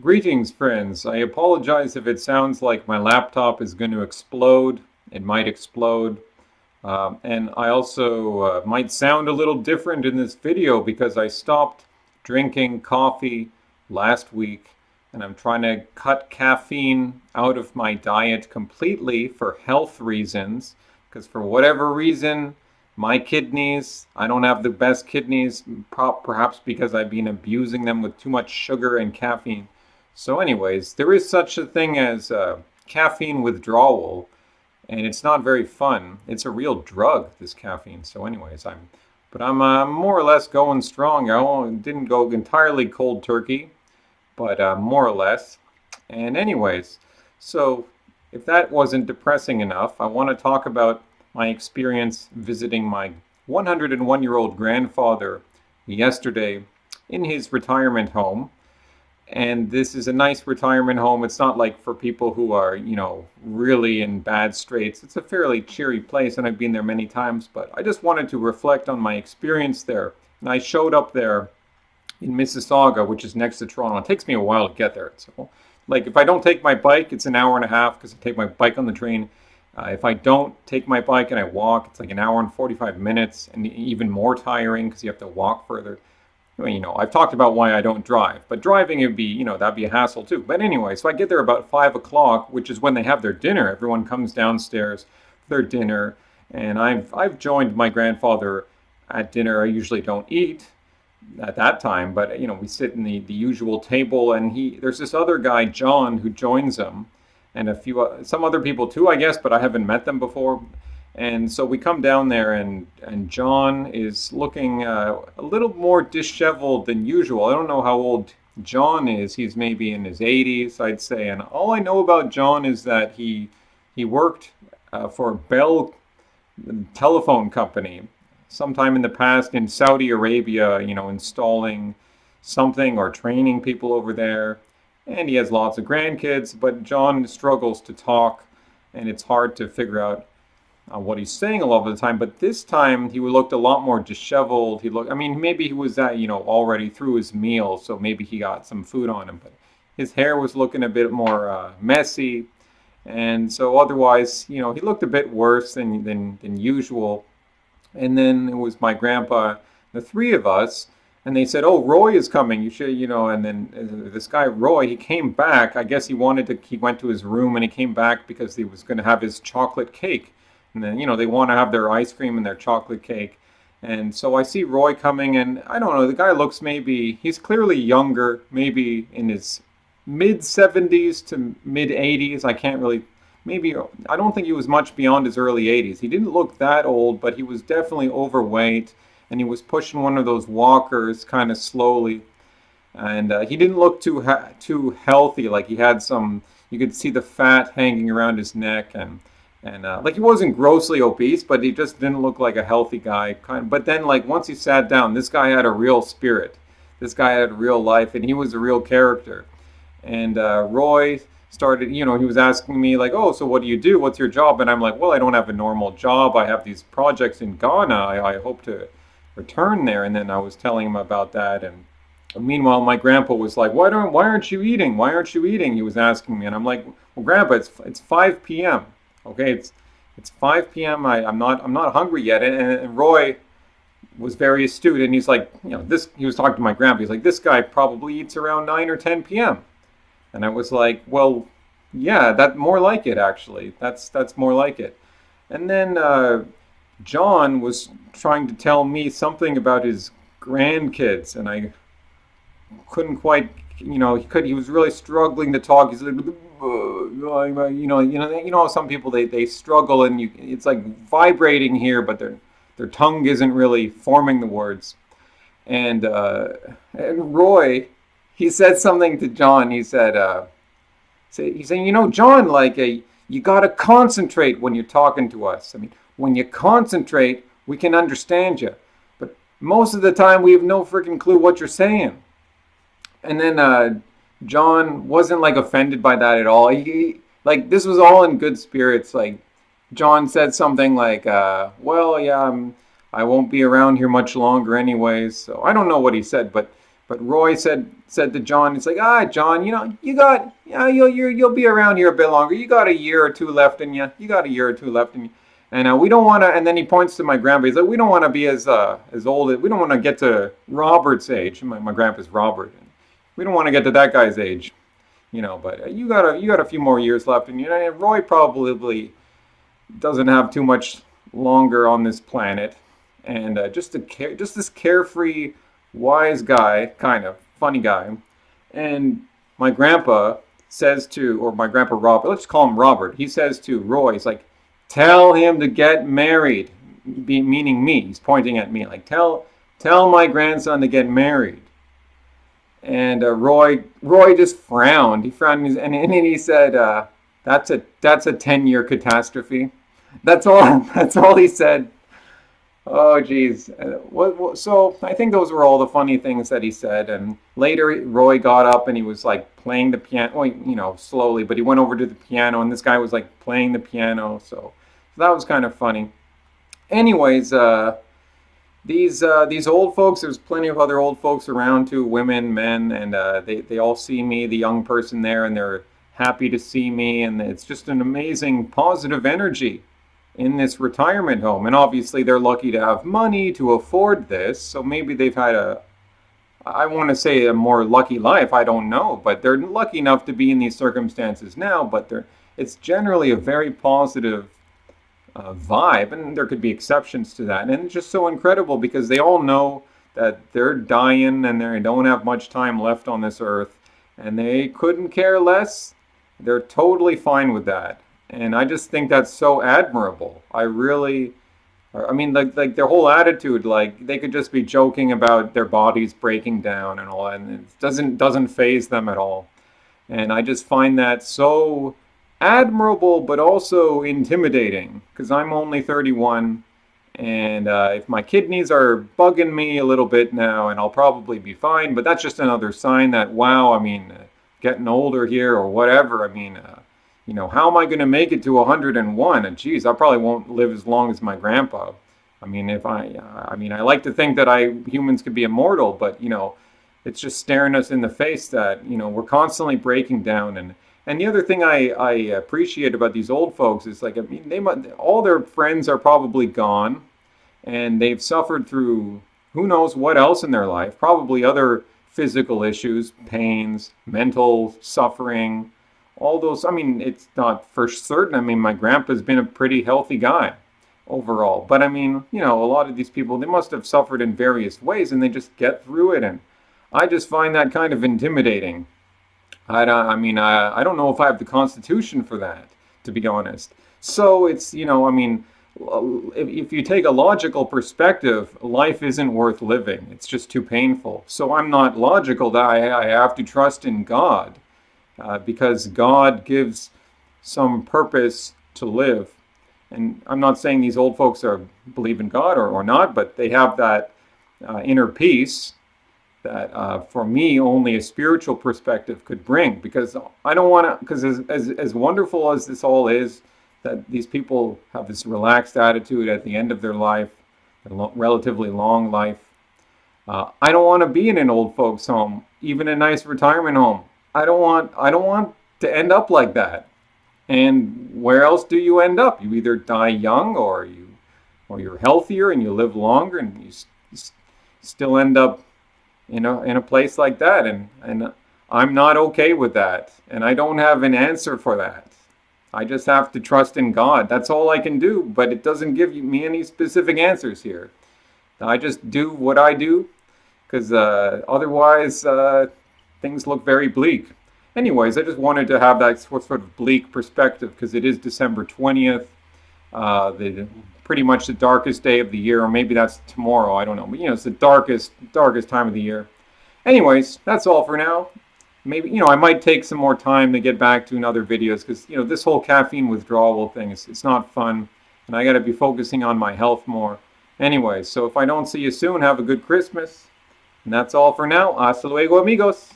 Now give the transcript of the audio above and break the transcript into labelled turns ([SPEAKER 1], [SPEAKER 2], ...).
[SPEAKER 1] Greetings, friends. I apologize if it sounds like my laptop is going to explode. It might explode. And I also might sound a little different in this video because I stopped drinking coffee last week and I'm trying to cut caffeine out of my diet completely for health reasons. Because for whatever reason, my kidneys, I don't have the best kidneys, perhaps because I've been abusing them with too much sugar and caffeine. So, anyways, there is such a thing as caffeine withdrawal, and it's not very fun. It's a real drug, this caffeine. So, anyways, I'm more or less going strong. Didn't go entirely cold turkey, but more or less. And anyways, so if that wasn't depressing enough, I want to talk about my experience visiting my 101-year-old grandfather yesterday in his retirement home. And this is a nice retirement home. It's not like for people who are, really in bad straits. It's a fairly cheery place, and I've been there many times, but I just wanted to reflect on my experience there. And I showed up there in Mississauga, which is next to Toronto. It takes me a while to get there. So, like, if I don't take my bike, it's an hour and a half because I take my bike on the train. If I don't take my bike and I walk, it's like an hour and 45 minutes, and even more tiring because you have to walk further. Well, I've talked about why I don't drive, but driving would be, that'd be a hassle too. But anyway, so I get there about 5 o'clock, which is when they have their dinner. Everyone comes downstairs for their dinner, and I've joined my grandfather at dinner. I usually don't eat at that time, but we sit in the usual table, and there's this other guy, John, who joins him, and some other people too, I guess, but I haven't met them before. And so we come down there, and John is looking a little more disheveled than usual. I don't know how old John is. He's maybe in his 80s, I'd say. And all I know about John is that he worked for Bell Telephone Company sometime in the past in Saudi Arabia, installing something or training people over there. And he has lots of grandkids, but John struggles to talk, and it's hard to figure out what he's saying a lot of the time. But this time he looked a lot more disheveled. I mean, maybe he was already through his meal, so maybe he got some food on him. But his hair was looking a bit more messy, and so otherwise, he looked a bit worse than usual. And then it was my grandpa, the three of us, and they said, "Oh, Roy is coming. You should, And then this guy Roy, he came back. I guess he wanted to. He went to his room and he came back because he was going to have his chocolate cake. And then, they want to have their ice cream and their chocolate cake. And so I see Roy coming, and I don't know, the guy looks he's clearly younger, maybe in his mid 70s to mid 80s. I can't really, maybe, I don't think he was much beyond his early 80s. He didn't look that old, but he was definitely overweight, and he was pushing one of those walkers kind of slowly. And he didn't look too healthy, like he had you could see the fat hanging around his neck, and like he wasn't grossly obese, but he just didn't look like a healthy guy. But then, like once he sat down, this guy had a real spirit. This guy had real life, and he was a real character. And Roy started, he was asking me like, "Oh, so what do you do? What's your job?" And I'm like, "Well, I don't have a normal job. I have these projects in Ghana. I hope to return there." And then I was telling him about that, and meanwhile, my grandpa was like, why aren't you eating? Why aren't you eating?" He was asking me, and I'm like, "Well, Grandpa, it's 5 p.m. Okay, it's 5 p.m. I'm not hungry yet." And Roy was very astute, and he's like, this. He was talking to my grandpa. He's like, "This guy probably eats around 9 or 10 p.m." And I was like, "Well, yeah, that more like it actually. That's more like it." And then John was trying to tell me something about his grandkids, and I couldn't quite, he was really struggling to talk. He's like, how some people they struggle, and it's like vibrating here, but their tongue isn't really forming the words. And Roy, he said something to John. He said, he's saying, John, like you gotta concentrate when you're talking to us. I mean, when you concentrate, we can understand you, but most of the time we have no freaking clue what you're saying. And then John wasn't like offended by that at all. Like this was all in good spirits. Like John said something like, "Well, yeah, I won't be around here much longer anyways." So I don't know what he said, but But Roy said to John, it's like, John, you got, you'll be around here a bit longer. You got a year or two left in you. You got a year or two left in you. And we don't want to. And then he points to my grandpa. He's like, we don't want to be as old. We don't want to get to Robert's age. My grandpa's Robert. We don't want to get to that guy's age, But you got a few more years left, and Roy probably doesn't have too much longer on this planet, and just this carefree, wise guy, kind of funny guy, and my grandpa my grandpa Robert, let's call him Robert. He says to Roy, he's like, tell him to get married, meaning me. He's pointing at me, like tell my grandson to get married. And Roy just frowned. He frowned, and he said, "That's a 10-year catastrophe." That's all he said. Oh, geez. So I think those were all the funny things that he said. And later, Roy got up and he was like playing the piano, slowly. But he went over to the piano, and this guy was like playing the piano. So that was kind of funny. Anyways, these old folks, there's plenty of other old folks around too, women, men, and they all see me, the young person there, and they're happy to see me, and it's just an amazing positive energy in this retirement home. And obviously they're lucky to have money to afford this, so maybe they've had I want to say a more lucky life, I don't know, but they're lucky enough to be in these circumstances now, but it's generally a very positive vibe, and there could be exceptions to that. And it's just so incredible because they all know that they're dying and they don't have much time left on this earth, and they couldn't care less. They're totally fine with that, and I just think that's so admirable. I mean, like their whole attitude, like they could just be joking about their bodies breaking down and all that, and it doesn't faze them at all. And I just find that so admirable, but also intimidating, because I'm only 31, and if my kidneys are bugging me a little bit now, and I'll probably be fine, but that's just another sign that, wow, I mean, getting older here or whatever, I mean, how am I going to make it to 101? And geez, I probably won't live as long as my grandpa. I mean, I like to think that humans could be immortal, but, it's just staring us in the face that, we're constantly breaking down. And the other thing I appreciate about these old folks is, like, I mean, all their friends are probably gone, and they've suffered through who knows what else in their life, probably other physical issues, pains, mental suffering, all those. I mean, it's not for certain. I mean, my grandpa's been a pretty healthy guy overall, but I mean, a lot of these people, they must have suffered in various ways, and they just get through it, and I just find that kind of intimidating. I don't know if I have the constitution for that, to be honest. So it's, I mean, if you take a logical perspective, life isn't worth living. It's just too painful. So I'm not logical that I have to trust in God, because God gives some purpose to live. And I'm not saying these old folks believe in God or not, but they have that inner peace that for me only a spiritual perspective could bring, because I don't want to, because as wonderful as this all is, that these people have this relaxed attitude at the end of their life, their relatively long life. I don't want to be in an old folks home, even a nice retirement home. I don't want to end up like that. And where else do you end up? You either die young, or you're healthier and you live longer, and you still end up in a place like that, and I'm not okay with that, and I don't have an answer for that. I just have to trust in God. That's all I can do, but it doesn't give me any specific answers here. I just do what I do, because otherwise things look very bleak. Anyways, I just wanted to have that sort of bleak perspective, because it is December 20th, pretty much the darkest day of the year, or maybe that's tomorrow, I don't know. But, it's the darkest time of the year. Anyways, that's all for now. Maybe, I might take some more time to get back to other videos, because, this whole caffeine withdrawal thing, it's not fun, and I got to be focusing on my health more. Anyways, so if I don't see you soon, have a good Christmas. And that's all for now. Hasta luego, amigos.